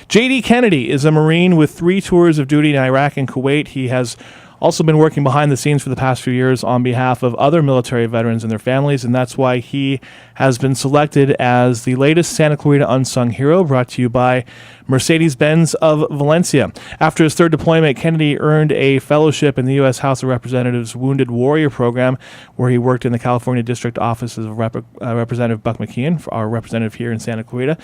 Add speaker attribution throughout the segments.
Speaker 1: J.D. Kennedy is a Marine with 3 tours of duty in Iraq and Kuwait. He has also been working behind the scenes for the past few years on behalf of other military veterans and their families, and that's why he has been selected as the latest Santa Clarita Unsung Hero, brought to you by Mercedes-Benz of Valencia. After his 3rd deployment, Kennedy earned a fellowship in the U.S. House of Representatives Wounded Warrior Program, where he worked in the California District offices of Representative Buck McKeon, our representative here in Santa Clarita.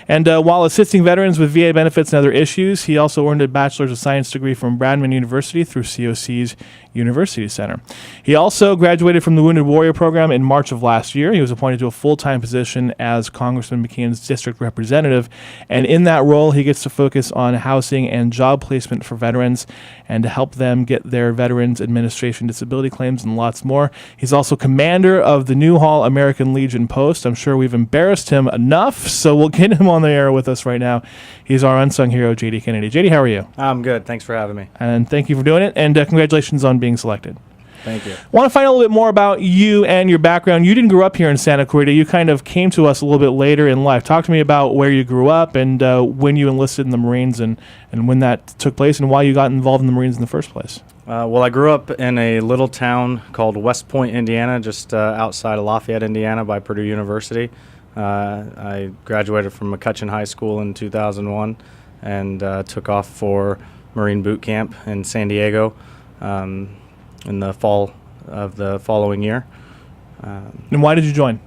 Speaker 1: And while assisting veterans with VA benefits and other issues, he also earned a Bachelor's of Science degree from Bradman University through COC's University Center. He also graduated from the Wounded Warrior Program in March of last year. He was appointed to a full-time position as Congressman McKeon's district representative, and in that role, he gets to focus on housing and job placement for veterans and to help them get their Veterans Administration disability claims and lots more. He's also commander of the Newhall American Legion Post. I'm sure we've embarrassed him enough, so we'll get him on the air with us right now. He's our unsung hero, J.D. Kennedy. J.D., how are you?
Speaker 2: I'm good. Thanks for having me.
Speaker 1: And thank you for doing it, and congratulations on being selected.
Speaker 2: Thank you.
Speaker 1: Want to find out a little bit more about you and your background. You didn't grow up here in Santa Clarita. You kind of came to us a little bit later in life. Talk to me about where you grew up and when you enlisted in the Marines and when that took place and why you got involved in the Marines in the first place.
Speaker 2: Well, I grew up in a little town called West Point, Indiana, just outside of Lafayette, Indiana, by Purdue University. I graduated from McCutcheon High School in 2001 and took off for Marine boot camp in San Diego in the fall of the following year.
Speaker 1: And why did you join?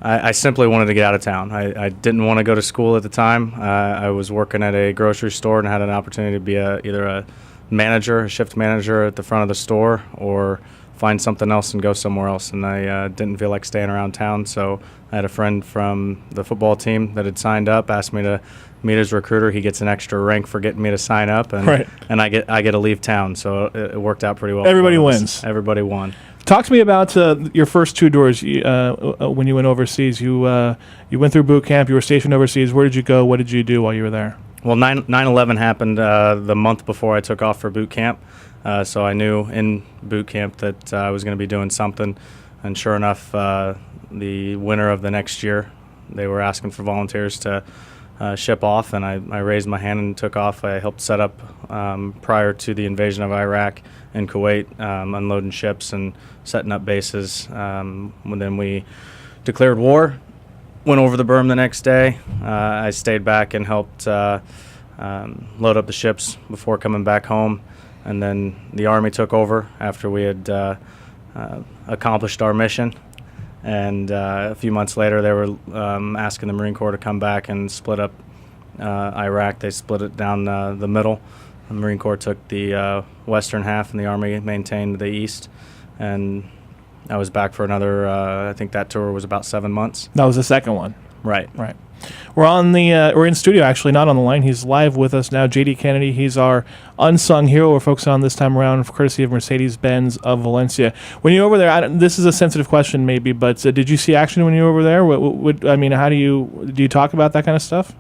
Speaker 2: I simply wanted to get out of town. I didn't want to go to school at the time. I was working at a grocery store and had an opportunity to be either a manager, a shift manager at the front of the store, or find something else and go somewhere else. And I didn't feel like staying around town, so I had a friend from the football team that had signed up, asked me to meet his recruiter. He gets an extra rank for getting me to sign up, and
Speaker 1: right.
Speaker 2: and I get to leave town. So it worked out pretty well.
Speaker 1: Everybody wins.
Speaker 2: Everybody won.
Speaker 1: Talk to me about your first 2 tours when you went overseas. You went through boot camp. You were stationed overseas. Where did you go? What did you do while you were there?
Speaker 2: Well, 9/11 happened the month before I took off for boot camp, so I knew in boot camp that I was going to be doing something. And sure enough, the winter of the next year, they were asking for volunteers to ship off, and I raised my hand and took off. I helped set up prior to the invasion of Iraq and Kuwait, unloading ships and setting up bases. Then we declared war, went over the berm the next day. I stayed back and helped load up the ships before coming back home, and then the Army took over after we had accomplished our mission. And a few months later, they were asking the Marine Corps to come back and split up Iraq. They split it down the middle. The Marine Corps took the western half, and the Army maintained the east. And I was back for another, I think that tour was about 7 months.
Speaker 1: That was the second one.
Speaker 2: Right.
Speaker 1: Right. We're in studio, actually, not on the line. He's live with us now. J.D. Kennedy, he's our unsung hero we're focusing on this time around, courtesy of Mercedes-Benz of Valencia. When you were over there, this is a sensitive question maybe, but did you see action when you were over there? How do you talk about that kind of stuff?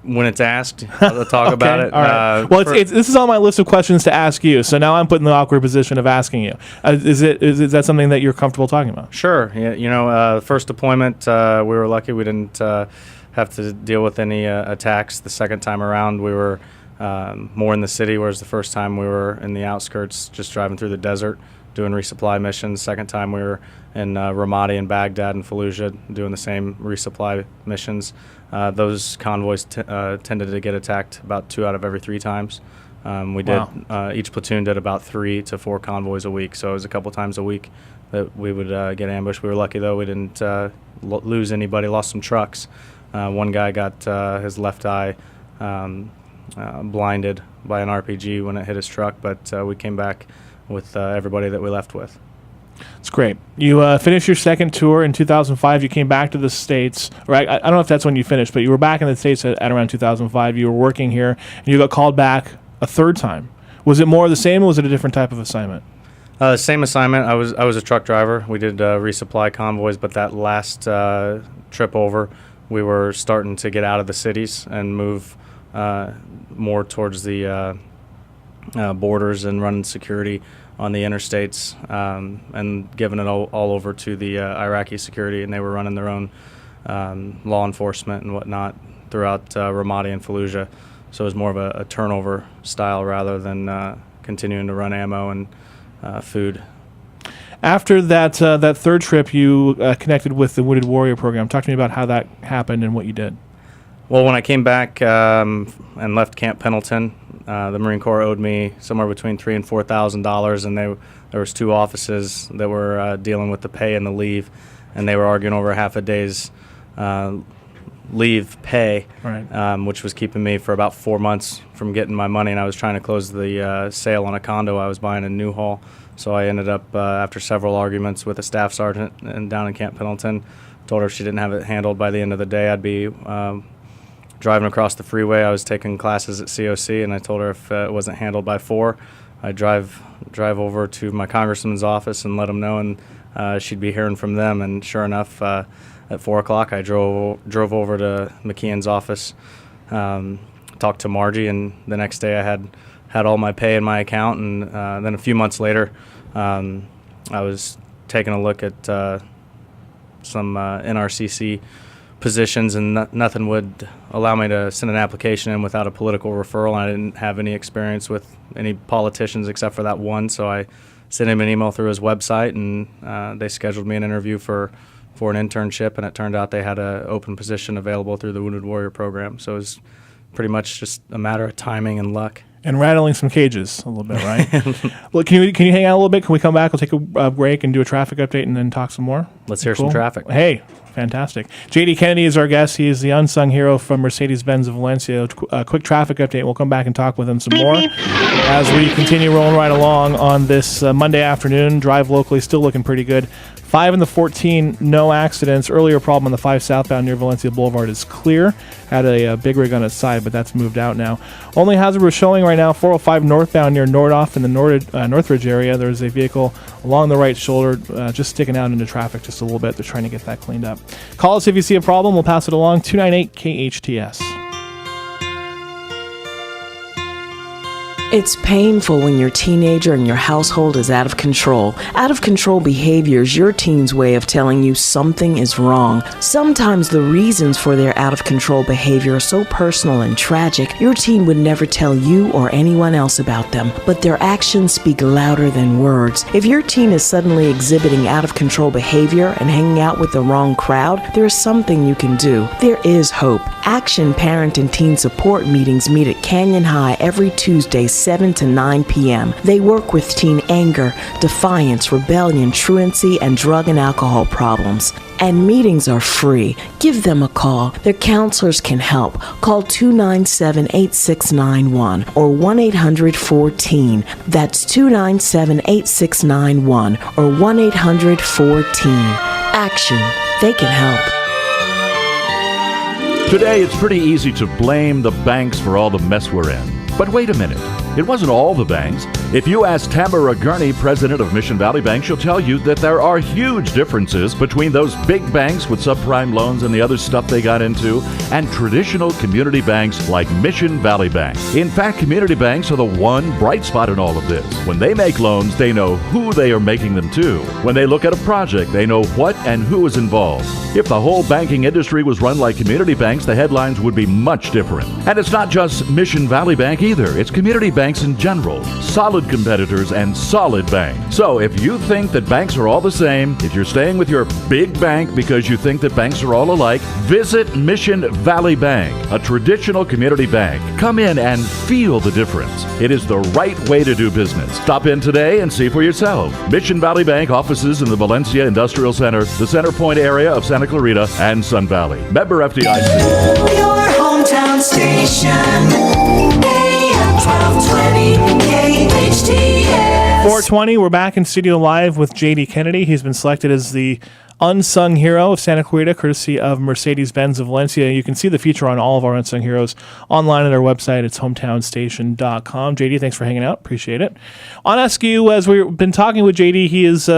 Speaker 2: When it's asked, I'll talk about it.
Speaker 1: All right. Well, this is on my list of questions to ask you, so now I'm put in the awkward position of asking you. Is that something that you're comfortable talking about?
Speaker 2: Sure. Yeah, first deployment, we were lucky we didn't have to deal with any attacks. The second time around, we were more in the city, whereas the first time we were in the outskirts, just driving through the desert, doing resupply missions. Second time we were in Ramadi and Baghdad and Fallujah doing the same resupply missions. Those convoys tended to get attacked about 2 out of every 3 times. Each platoon did about 3 to 4 convoys a week, so it was a couple times a week that we would get ambushed. We were lucky, though, we didn't lose anybody, lost some trucks. One guy got his left eye blinded by an RPG when it hit his truck, but we came back with everybody that we left with.
Speaker 1: It's great. You finished your second tour in 2005. You came back to the States. Right? I don't know if that's when you finished, but you were back in the States at around 2005. You were working here, and you got called back a 3rd time. Was it more of the same, or was it a different type of assignment?
Speaker 2: Same assignment. I was a truck driver. We did resupply convoys, but that last trip over, we were starting to get out of the cities and move more towards the borders and running security on the interstates, and giving it all over to the Iraqi security, and they were running their own law enforcement and whatnot throughout Ramadi and Fallujah. So it was more of a turnover style rather than continuing to run ammo and food.
Speaker 1: After that third trip, you connected with the Wounded Warrior program. Talk to me about how that happened and what you did.
Speaker 2: Well, when I came back and left Camp Pendleton, the Marine Corps owed me somewhere between $3,000 and $4,000, and there was 2 offices that were dealing with the pay and the leave, and they were arguing over half a day's leave pay,
Speaker 1: right.
Speaker 2: Which was keeping me for about 4 months from getting my money, and I was trying to close the sale on a condo I was buying in Newhall. So I ended up, after several arguments with a staff sergeant down in Camp Pendleton, told her if she didn't have it handled by the end of the day, I'd be driving across the freeway. I was taking classes at COC, and I told her if it wasn't handled by 4, I'd drive over to my congressman's office and let him know, and she'd be hearing from them. And sure enough, at 4 o'clock, I drove over to McKeon's office, talked to Margie, and the next day I had all my pay in my account. And then a few months later, I was taking a look at some NRCC positions, and nothing would allow me to send an application in without a political referral. And I didn't have any experience with any politicians except for that one, so I sent him an email through his website, and they scheduled me an interview for an internship, and it turned out they had an open position available through the Wounded Warrior program. So it was pretty much just a matter of timing and luck.
Speaker 1: And rattling some cages a little bit, right? Well, can you hang out a little bit? Can we come back? We'll take a break and do a traffic update and then talk some more.
Speaker 2: Let's hear some traffic.
Speaker 1: Hey, fantastic. J.D. Kennedy is our guest. He is the unsung hero from Mercedes-Benz of Valencia. A quick traffic update. We'll come back and talk with him some more as we continue rolling right along on this Monday afternoon. Drive locally, still looking pretty good. 5 and the 14, no accidents. Earlier problem on the 5 southbound near Valencia Boulevard is clear. Had a big rig on its side, but that's moved out now. Only hazard we're showing right now, 405 northbound near Nordoff in the Northridge area. There's a vehicle along the right shoulder just sticking out into traffic just a little bit. They're trying to get that cleaned up. Call us if you see a problem. We'll pass it along. 298 KHTS.
Speaker 3: It's painful when your teenager and your household is out of control. Out of control behavior is your teen's way of telling you something is wrong. Sometimes the reasons for their out of control behavior are so personal and tragic, your teen would never tell you or anyone else about them, but their actions speak louder than words. If your teen is suddenly exhibiting out of control behavior and hanging out with the wrong crowd, there is something you can do. There is hope. Action Parent and Teen Support meetings meet at Canyon High every Tuesday, 7 to 9 p.m. They work with teen anger, defiance, rebellion, truancy, and drug and alcohol problems. And meetings are free. Give them a call. Their counselors can help. Call 297-8691 or 1-800-4TEEN. That's 297-8691 or 1-800-4TEEN. Action. They can help.
Speaker 4: Today, it's pretty easy to blame the banks for all the mess we're in. But wait a minute. It wasn't all the banks. If you ask Tamara Gurney, president of Mission Valley Bank, she'll tell you that there are huge differences between those big banks with subprime loans and the other stuff they got into and traditional community banks like Mission Valley Bank. In fact, community banks are the one bright spot in all of this. When they make loans, they know who they are making them to. When they look at a project, they know what and who is involved. If the whole banking industry was run like community banks, the headlines would be much different. And it's not just Mission Valley Bank either. It's community banks in general. Solid competitors and solid banks. So if you think that banks are all the same, if you're staying with your big bank because you think that banks are all alike, visit Mission Valley Bank, a traditional community bank. Come in and feel the difference. It is the right way to do business. Stop in today and see for yourself. Mission Valley Bank offices in the Valencia Industrial Center, the Center Point area of Santa Clarita, and Sun Valley. Member FDIC.
Speaker 5: Your hometown station. 1220 KHTS.
Speaker 1: 420, we're back in studio live with J.D. Kennedy. He's been selected as the unsung hero of Santa Clarita, courtesy of Mercedes-Benz of Valencia. You can see the feature on all of our unsung heroes online at our website. It's hometownstation.com. J.D., thanks for hanging out. Appreciate it. On ask you, as we've been talking with J.D., he is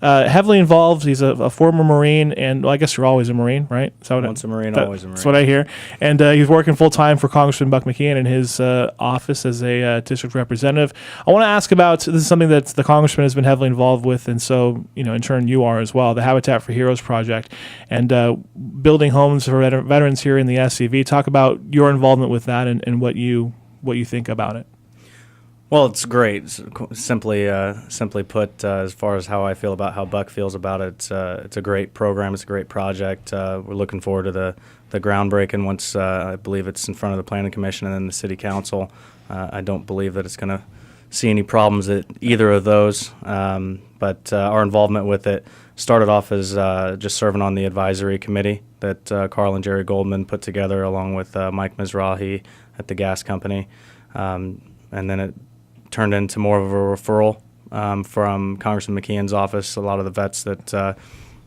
Speaker 1: heavily involved. He's a former Marine, and well, I guess you're always a Marine, right? So
Speaker 2: Once a Marine, always a Marine.
Speaker 1: That's what I hear. And he's working full time for Congressman Buck McKeon in his office as a district representative. I want to ask about, this is something that the Congressman has been heavily involved with, and so, in turn you are as well, the Habitat for Heroes project, and building homes for veterans here in the SCV. Talk about your involvement with that and what you think about it.
Speaker 2: Well, it's great. Simply put, as far as how I feel about how Buck feels about it, it's a great program. It's a great project. We're looking forward to the groundbreaking once I believe it's in front of the Planning Commission and then the City Council. I don't believe that it's going to see any problems at either of those, but our involvement with it started off as just serving on the advisory committee that Carl and Jerry Goldman put together along with Mike Mizrahi at the gas company, and then it turned into more of a referral from Congressman McKeon's office. A lot of the vets that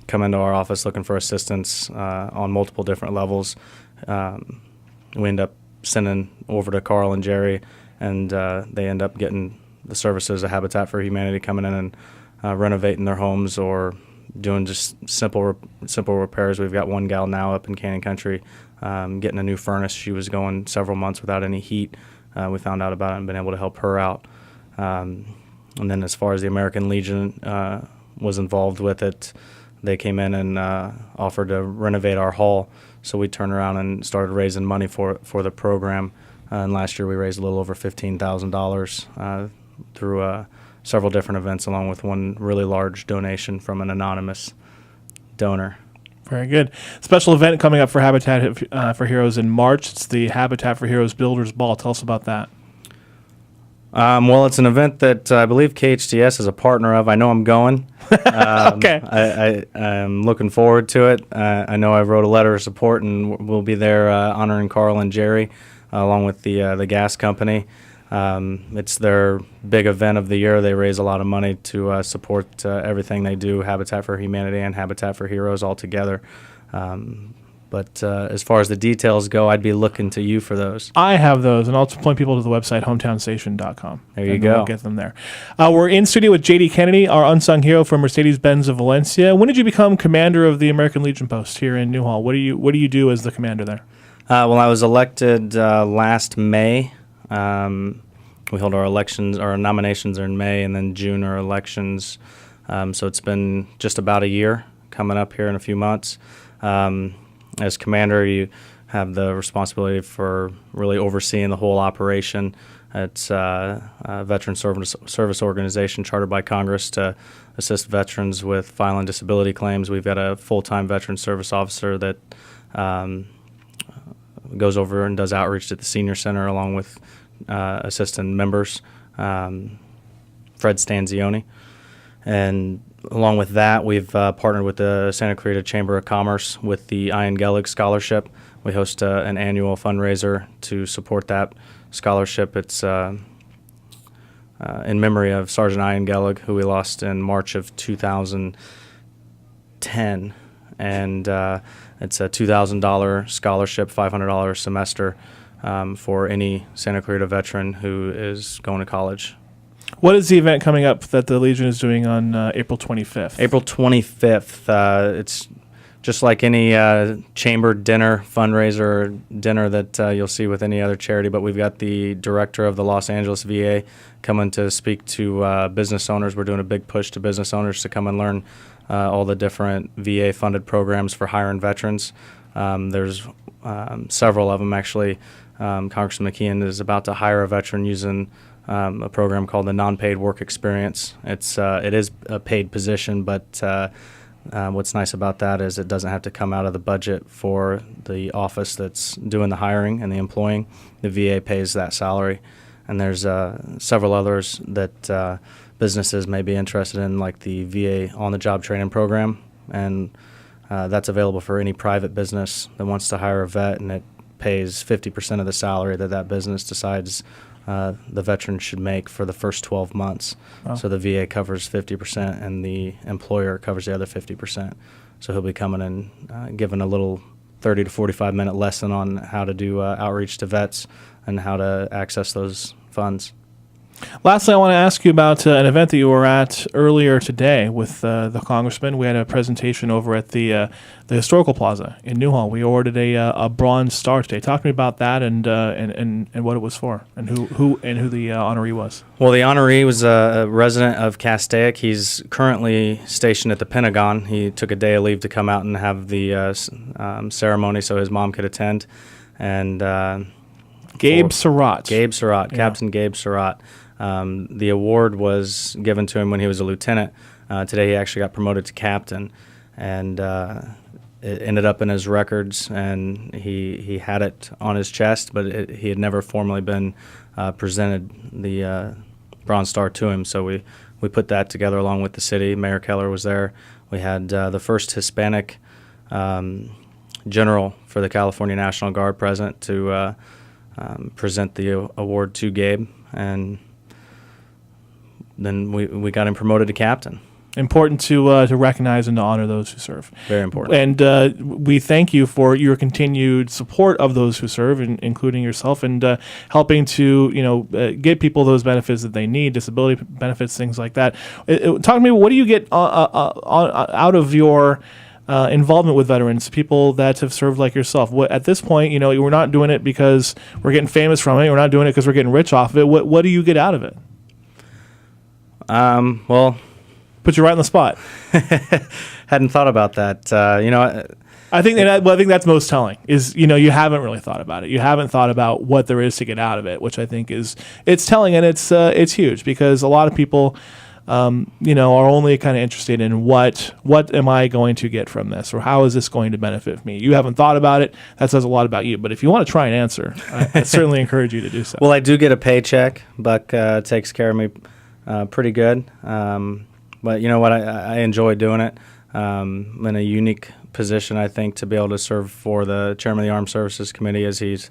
Speaker 2: come into our office looking for assistance on multiple different levels, we end up sending over to Carl and Jerry, and they end up getting the services of Habitat for Humanity coming in and renovating their homes or doing just simple repairs. We've got one gal now up in Canyon Country getting a new furnace. She was going several months without any heat. We found out about it and been able to help her out. And then as far as the American Legion was involved with it, they came in and offered to renovate our hall. So we turned around and started raising money for the program. And last year we raised a little over $15,000 through several different events, along with one really large donation from an anonymous donor.
Speaker 1: Very good. Special event coming up for Habitat for Heroes in March. It's the Habitat for Heroes Builders Ball. Tell us about that.
Speaker 2: Well, it's an event that I believe KHTS is a partner of. I know I'm going.
Speaker 1: Okay.
Speaker 2: I'm looking forward to it. I know I wrote a letter of support, and we'll be there honoring Carl and Jerry along with the gas company. It's their big event of the year. They raise a lot of money to support everything they do, Habitat for Humanity and Habitat for Heroes all together. But as far as the details go, I'd be looking to you for those.
Speaker 1: I have those, and I'll point people to the website, hometownstation.com.
Speaker 2: There you go.
Speaker 1: We'll get them there. We're in studio with J.D. Kennedy, our unsung hero from Mercedes-Benz of Valencia. When did you become commander of the American Legion post here in Newhall? What do you do as the commander there?
Speaker 2: Well, I was elected last May. We hold our elections, our nominations are in May, and then June are elections. So it's been just about a year, coming up here in a few months. As commander, you have the responsibility for really overseeing the whole operation. It's a veteran service organization chartered by Congress to assist veterans with filing disability claims. We've got a full-time veteran service officer that goes over and does outreach at the senior center along with assistant members, Fred Stanzioni. And along with that, we've partnered with the Santa Clarita Chamber of Commerce with the Ian Gellig Scholarship. We host an annual fundraiser to support that scholarship. It's in memory of Sergeant Ian Gellig, who we lost in March of 2010. And it's a $2,000 scholarship, $500 semester for any Santa Clarita veteran who is going to college.
Speaker 1: What is the event coming up that the Legion is doing on April 25th?
Speaker 2: April 25th. It's just like any chamber dinner, fundraiser dinner that you'll see with any other charity, but we've got the director of the Los Angeles VA coming to speak to business owners. We're doing a big push to business owners to come and learn all the different VA-funded programs for hiring veterans. There's several of them, actually. Congressman McKeon is about to hire a veteran using a program called the Non-Paid Work Experience. It is a paid position, but what's nice about that is it doesn't have to come out of the budget for the office that's doing the hiring and the employing. The VA pays that salary. And there's several others that businesses may be interested in, like the VA on-the-job training program. And that's available for any private business that wants to hire a vet, and it pays 50% of the salary that business decides the veteran should make for the first 12 months.
Speaker 1: Wow.
Speaker 2: So the VA covers 50% and the employer covers the other 50%. So he'll be coming and giving a little 30 to 45-minute lesson on how to do outreach to vets and how to access those funds.
Speaker 1: Lastly, I want to ask you about an event that you were at earlier today with the congressman. We had a presentation over at the Historical Plaza in Newhall. We awarded a Bronze Star today. Talk to me about that and what it was for, and who the honoree was.
Speaker 2: Well, the honoree was a resident of Castaic. He's currently stationed at the Pentagon. He took a day of leave to come out and have the ceremony so his mom could attend. And
Speaker 1: Gabe Surratt.
Speaker 2: Gabe Surratt,
Speaker 1: Yeah.
Speaker 2: Captain Gabe Surratt. The award was given to him when he was a lieutenant. Today he actually got promoted to captain, and it ended up in his records, and he had it on his chest, but he had never formally been presented the Bronze Star to him. So we put that together along with the city. Mayor Keller was there. We had the first Hispanic general for the California National Guard present to present the award to Gabe, and then we got him promoted to captain.
Speaker 1: Important to recognize and to honor those who serve.
Speaker 2: Very important.
Speaker 1: And we thank you for your continued support of those who serve, including yourself, and helping to get people those benefits that they need, disability benefits, things like that. Talk to me. What do you get out of your involvement with veterans, people that have served like yourself? At this point, we're not doing it because we're getting famous from it. We're not doing it because we're getting rich off of it. What do you get out of it?
Speaker 2: Well,
Speaker 1: put you right on the spot.
Speaker 2: hadn't thought about that.
Speaker 1: I think that's most telling is, you haven't really thought about it. You haven't thought about what there is to get out of it, which I think it's telling, and it's huge because a lot of people, are only kind of interested in what am I going to get from this, or how is this going to benefit me? You haven't thought about it. That says a lot about you. But if you want to try and answer, I certainly encourage you to do so.
Speaker 2: Well, I do get a paycheck. Buck takes care of me pretty good. But you know what? I enjoy doing it. I'm in a unique position, I think, to be able to serve for the chairman of the Armed Services Committee as he's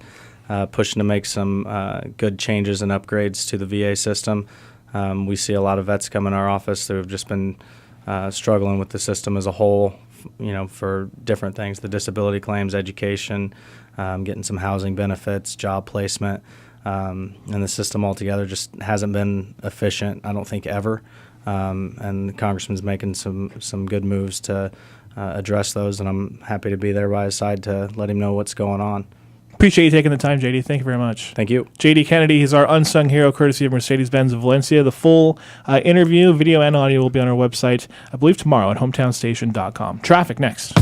Speaker 2: pushing to make some good changes and upgrades to the VA system. We see a lot of vets come in our office who have just been struggling with the system as a whole, for different things, the disability claims, education, getting some housing benefits, job placement, and the system altogether just hasn't been efficient, I don't think, ever. And the Congressman's making some good moves to address those, and I'm happy to be there by his side to let him know what's going on.
Speaker 1: Appreciate you taking the time, JD. Thank you very much.
Speaker 2: Thank you.
Speaker 1: JD Kennedy, he's our unsung hero, courtesy of Mercedes-Benz of Valencia. The full interview, video and audio, will be on our website, I believe tomorrow at hometownstation.com. Traffic next.